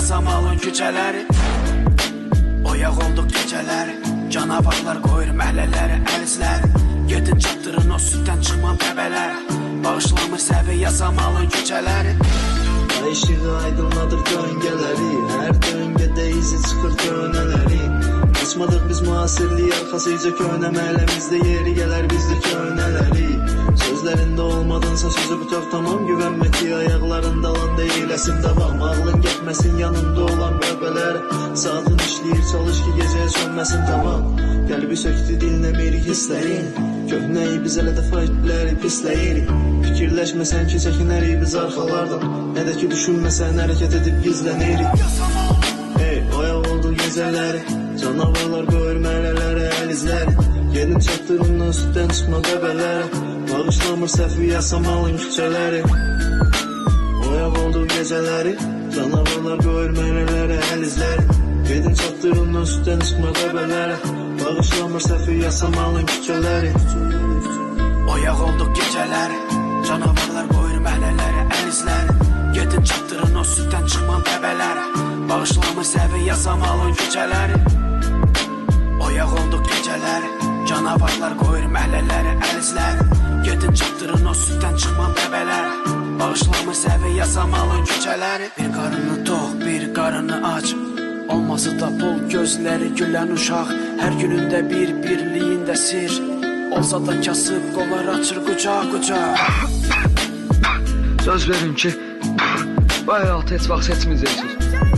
yasamalın küçələri. Oyaq olduq gecələri, canavarlar qoyur məhlələri, əlizləri. Gedin çatdırın o süddən çıxman bəbələr. Bağışlamır səvi yasamalın küçələri. Ay ışığı aydınladır döngələri, hər döngədə izi çıxır könələri. Açmadıq biz müasirliyi, arxasıca könə məhləmizdə yeri gələr bizdə könələri. Sözlərində olmadınsa sözü bütöv tamam, güvənmə ki ayaqlarında alan deyiləsin davam. Ağlın getməsin yanında olan bəbələr, saatın işləyir çalış ki gecəyə sönməsin tamam. Qəlbi söktü dinləmirik hisslərin, köhnəyi biz elə də faytləri pisləyirik. Fikirləşməsən ki çəkinərik biz arxalardan, nə də ki düşünməsən hərəkət edib gizlənirik. Hey, oyaq oldu gecələri, canavarlar qoyur məhlələri, əlizləri. Gedin çatdırından süddən çıxma bəbələri, bağışlamır səhvi yasamalın küçələri. Oyaq oldu gecələri, canavarlar qoyur məhlələri, əlizləri. Gedin çatdırından süddən çıxma bəbələri, bağışlamır səhvi yasamalın küçələri. Oyaq olduq gecələri, canavarlar qoyur məhlələri, əlizləri. Gedin çatdırın o süddən çıxman bəbələri, bağışlamır səvi yasamalın küçələri. Oyaq olduq gecələri, canavarlar qoyur məhlələri, əlizləri. Gedin çatdırın o süddən çıxman bəbələri, bağışlamır səvi yasamalın küçələri. Bir qarını tox, bir qarını aç, olması da pul gözləri gülən uşaq. Hər günündə bir birliyində sir, olsa da kasıb qollar açır qucaq-qucaq. Söz verin ki bu həyatı heç vaxt seçməyəcəksiniz.